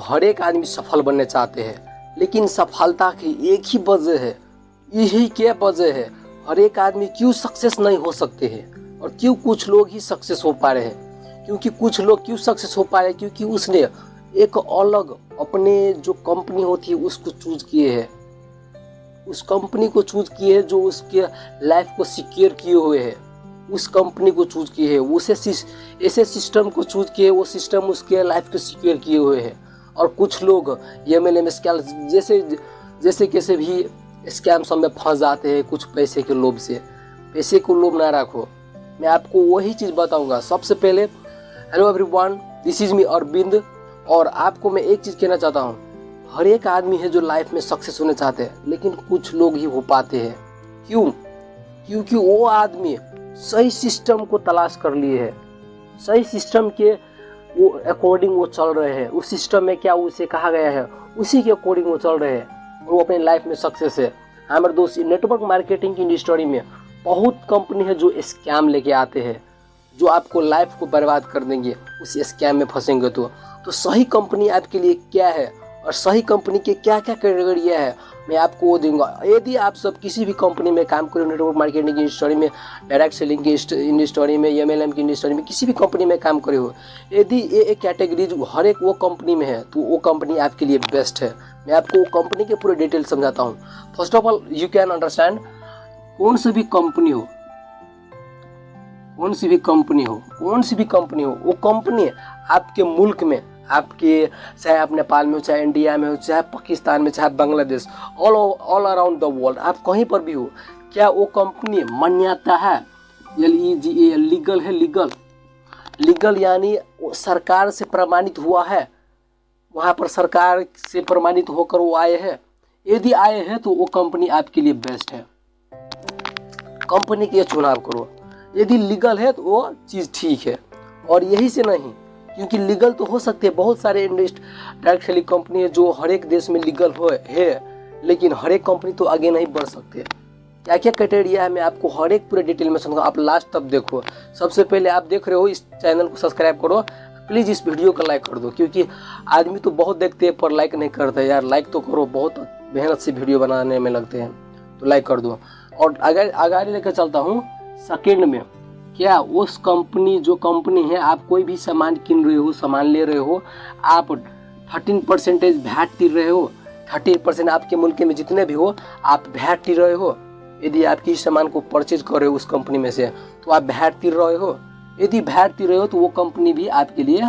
हर एक आदमी सफल बनना चाहते हैं, लेकिन सफलता की एक ही वजह है। यही क्या वजह है, हर एक आदमी क्यों सक्सेस नहीं हो सकते हैं और क्यों कुछ लोग ही सक्सेस हो पा रहे हैं। क्योंकि कुछ लोग क्यों सक्सेस हो पा रहे हैं, क्योंकि उसने एक अलग अपने जो कंपनी होती है उसको चूज किए हैं, उस कंपनी को चूज किए हैं जो उसके लाइफ को सिक्योर किए हुए है, उस कंपनी को चूज किए है, उसे ऐसे सिस्टम को चूज किए, वो सिस्टम उसके लाइफ को सिक्योर किए हुए है। और कुछ लोग MLM स्कैम जैसे कैसे भी स्कैम सब में फंस जाते हैं कुछ पैसे के लोभ से। पैसे को लोभ ना रखो, मैं आपको वही चीज़ बताऊंगा। सबसे पहले hello everyone, this is me Arvind, और आपको मैं एक चीज़ कहना चाहता हूँ, हर एक आदमी है जो लाइफ में सक्सेस होना चाहते हैं, लेकिन कुछ लोग ही हो पाते हैं। क्यों? क्योंकि वो आदमी सही सिस्टम को तलाश कर लिए है, सही सिस्टम के वो अकॉर्डिंग वो चल रहे हैं, उस सिस्टम में क्या उसे कहा गया है उसी के अकॉर्डिंग वो चल रहे हैं, और वो अपने लाइफ में सक्सेस है। हमारे दोस्त, नेटवर्क मार्केटिंग की इंडस्ट्री में बहुत कंपनी है जो स्कैम लेके आते हैं, जो आपको लाइफ को बर्बाद कर देंगे उस स्कैम में फंसेंगे। तो सही कंपनी आपके लिए क्या है और सही कंपनी के क्या क्या कैटेगरिया है, मैं आपको वो दूंगा। यदि आप सब किसी भी कंपनी में काम करें, नेटवर्क मार्केटिंग की इंडस्ट्री में, डायरेक्ट सेलिंग की इंडस्ट्री में, MLM की इंडस्ट्री में, किसी भी कंपनी में काम करे हो, यदि ये कैटेगरीज हर एक वो कंपनी में है तो वो कंपनी आपके लिए बेस्ट है। मैं आपको वो कंपनी के पूरे डिटेल समझाता हूँ। First of all you can understand, कौन सी भी कंपनी हो, कौन सी भी कंपनी हो, वो कंपनी आपके मुल्क में, आपके चाहे आप नेपाल में हो, चाहे इंडिया में हो, चाहे पाकिस्तान में, चाहे Bangladesh, all around the world, आप कहीं पर भी हो, क्या वो कंपनी मान्यता है, LEGA, लीगल है, लीगल यानी सरकार से प्रमाणित हुआ है, वहाँ पर सरकार से प्रमाणित होकर वो आए हैं। यदि आए हैं तो वो कंपनी आपके लिए बेस्ट है, कंपनी के चुनाव करो। यदि लीगल है तो वो चीज़ ठीक है, और यही से नहीं, क्योंकि लीगल तो हो सकते हैं, बहुत सारे डायरेक्ट सेलिंग कंपनी है जो हर एक देश में लीगल है, लेकिन हर एक कंपनी तो आगे नहीं बढ़ सकते। क्या क्या क्राइटेरिया है मैं आपको हर एक पूरे डिटेल में समझाऊंगा, आप लास्ट तक देखो। सबसे पहले आप देख रहे हो, इस चैनल को सब्सक्राइब करो, प्लीज़ इस वीडियो को लाइक कर दो, क्योंकि आदमी तो बहुत देखते हैं पर लाइक नहीं करते। यार लाइक तो करो, बहुत मेहनत से वीडियो बनाने में लगते हैं, तो लाइक कर दो। और अगर आगे लेकर चलता हूँ सेकेंड में, क्या उस कंपनी, जो कंपनी है, आप कोई भी सामान किन रहे हो, सामान ले रहे हो, आप 13% वैट तीर रहे हो, 30% आपके मुल्क में जितने भी हो आप वैट तीर रहे हो। यदि आप किसी सामान को परचेज कर रहे हो उस कंपनी में से तो आप वैट तीर रहे हो। यदि वैट तीर रहे हो तो वो कंपनी भी आपके लिए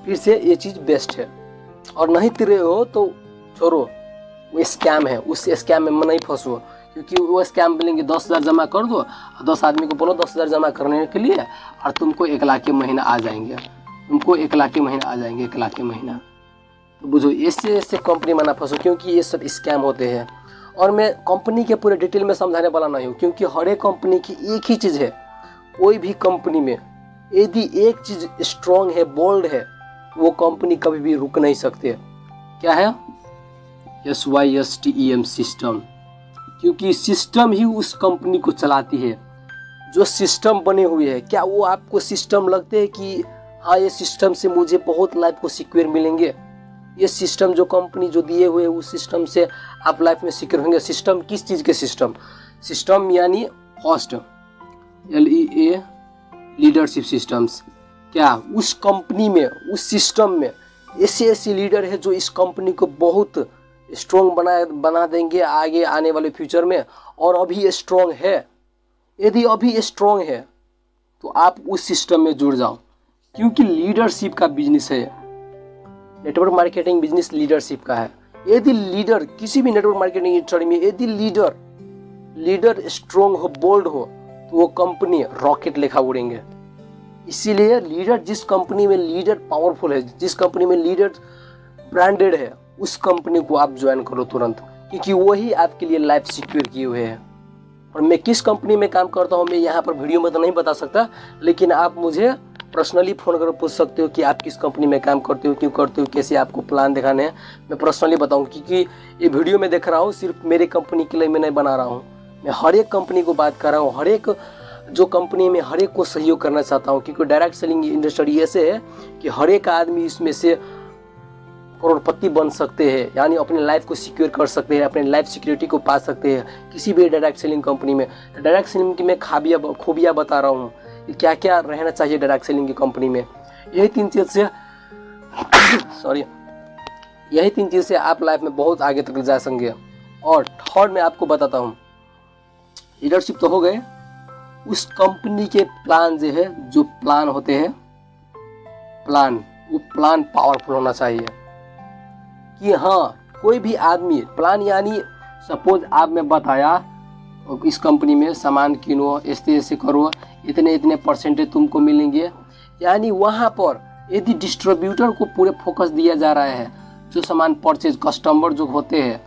फिर से ये चीज़ बेस्ट है, और नहीं तीर रहे हो तो छोड़ो, वो स्कैम है, उस स्कैम में नहीं फंसो, क्योंकि वो स्कैम बोलेंगे 10,000 जमा कर दो, 10 आदमी को बोलो 10,000 जमा करने के लिए, और तुमको 1 लाख के महीना आ जाएंगे, 1 लाख के महीना। तो बुझो, ऐसे कंपनी में ना फंसो, क्योंकि ये सब स्कैम होते हैं। और मैं कंपनी के पूरे डिटेल में समझाने वाला नहीं हूँ, क्योंकि हर एक कंपनी की एक ही चीज़ है, कोई भी कंपनी में यदि एक चीज़ स्ट्रॉन्ग है, बोल्ड है, वो कंपनी कभी भी रुक नहीं सकते। क्या है? SYSTEM, सिस्टम, क्योंकि सिस्टम ही उस कंपनी को चलाती है। जो सिस्टम बने हुए हैं, क्या वो आपको सिस्टम लगते हैं कि हाँ ये सिस्टम से मुझे बहुत लाइफ को सिक्योर मिलेंगे? ये सिस्टम जो कंपनी जो दिए हुए उस सिस्टम से आप लाइफ में सिक्योर होंगे। सिस्टम किस चीज़ के सिस्टम यानी फर्स्ट LEA, लीडरशिप सिस्टम्स। क्या उस कंपनी में, उस सिस्टम में ऐसे लीडर है जो इस कंपनी को बहुत स्ट्रॉन्ग बना देंगे आगे आने वाले फ्यूचर में, और अभी स्ट्रॉन्ग है। यदि अभी स्ट्रॉन्ग है तो आप उस सिस्टम में जुड़ जाओ, क्योंकि लीडरशिप का बिजनेस है, नेटवर्क मार्केटिंग बिजनेस लीडरशिप का है। यदि लीडर किसी भी नेटवर्क मार्केटिंग इंडस्ट्री में यदि लीडर स्ट्रॉन्ग हो, बोल्ड हो, तो वो कंपनी रॉकेट लेखा उड़ेंगे। इसीलिए लीडर, जिस कंपनी में लीडर पावरफुल है, जिस कंपनी में लीडर ब्रांडेड है, उस कंपनी को आप ज्वाइन करो तुरंत, क्योंकि वही आपके लिए लाइफ सिक्योर किए हुए हैं। और मैं किस कंपनी में काम करता हूँ मैं यहाँ पर वीडियो में तो नहीं बता सकता, लेकिन आप मुझे पर्सनली फ़ोन कर पूछ सकते हो कि आप किस कंपनी में काम करते हो, क्यों करते हो, कैसे आपको प्लान दिखाने हैं। मैं पर्सनली बताऊँ, क्योंकि ये वीडियो में देख रहा हूँ सिर्फ मेरे कंपनी के लिए मैं नहीं बना रहा हूँ, मैं हर एक कंपनी को बात कर रहा हूँ, हर एक जो कंपनी में हर एक को सहयोग करना चाहता हूँ। क्योंकि डायरेक्ट सेलिंग इंडस्ट्री ऐसे है कि हर एक आदमी इसमें से करोड़पति बन सकते हैं, यानी अपने लाइफ को सिक्योर कर सकते हैं, अपने लाइफ सिक्योरिटी को पा सकते हैं किसी भी डायरेक्ट सेलिंग कंपनी में। डायरेक्ट सेलिंग की मैं खूबियाँ बता रहा हूँ, क्या क्या रहना चाहिए डायरेक्ट सेलिंग की कंपनी में। यही 3 चीज़ से यही 3 चीज़ से आप लाइफ में बहुत आगे तक जा सकेंगे। और थर्ड मैं आपको बताता हूँ, लीडरशिप तो हो गए, उस कंपनी के प्लान जो प्लान होते हैं, वो प्लान पावरफुल होना चाहिए। कि हाँ, कोई भी आदमी प्लान, यानी सपोज आप में बताया इस कंपनी में सामान किनो, ऐसे करो, इतने परसेंटेज तुमको मिलेंगे, यानी वहाँ पर यदि डिस्ट्रीब्यूटर को पूरे फोकस दिया जा रहा है, जो सामान परचेज कस्टमर जो होते हैं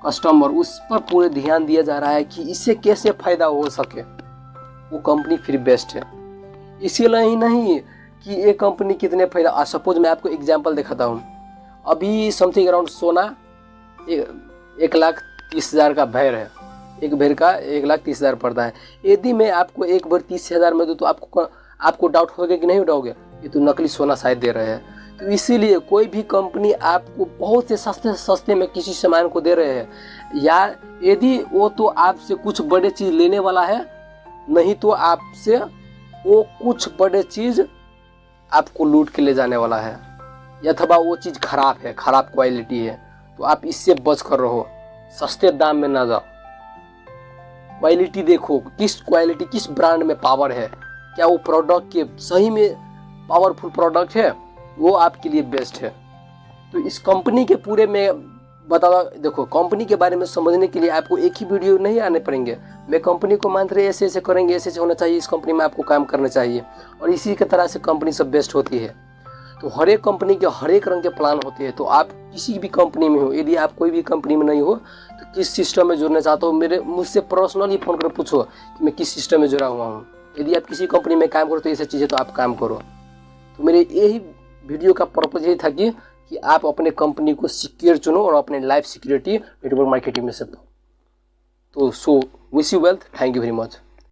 कस्टमर, उस पर पूरे ध्यान दिया जा रहा है कि इससे कैसे फ़ायदा हो सके, वो कंपनी फिर बेस्ट है। इसीलिए ही नहीं कि ये कंपनी कितने फायदा, सपोज मैं आपको एग्जांपल दिखाता हूँ। अभी समथिंग अराउंड सोना 1,30,000 का भैर है, एक भैर का 1,30,000 पड़ता है। यदि मैं आपको एक भर 30,000 में दूँ तो आपको डाउट होगा कि नहीं उठाओगे, ये तो नकली सोना शायद दे रहे हैं। तो इसीलिए कोई भी कंपनी आपको बहुत से सस्ते में किसी सामान को दे रहे हैं, या यदि वो तो आपसे कुछ बड़े चीज़ लेने वाला है, नहीं तो आपसे वो कुछ बड़े चीज़ आपको लूट के ले जाने वाला है, अथवा वो चीज़ खराब है, खराब क्वालिटी है, तो आप इससे बच कर रहो, सस्ते दाम में ना जाओ। क्वालिटी देखो, किस ब्रांड में पावर है, क्या वो प्रोडक्ट के सही में पावरफुल प्रोडक्ट है, वो आपके लिए बेस्ट है। तो इस कंपनी के पूरे में देखो, कंपनी के बारे में समझने के लिए आपको एक ही वीडियो नहीं आने पड़ेंगे। मैं कंपनी को मान रहे ऐसे करेंगे, ऐसे होना चाहिए, इस कंपनी में आपको काम करना चाहिए, और इसी के तरह से कंपनी सब बेस्ट होती है। तो हर एक कंपनी के हर एक रंग के प्लान होते हैं। तो आप किसी भी कंपनी में हो, यदि आप कोई भी कंपनी में नहीं हो तो किस सिस्टम में जुड़ना चाहते हो, मुझसे पर्सनली फ़ोन कर पूछो कि मैं किस सिस्टम में जुड़ा हुआ हूँ। यदि आप किसी कंपनी में काम करो तो ऐसी चीज़ें तो आप काम करो। तो मेरे यही वीडियो का पर्पज़ यही था कि आप अपने कंपनी को सिक्योर चुनो और अपने लाइफ सिक्योरिटी नेटवर्क मार्केटिंग में से। तो so wish you wealth, thank you very much.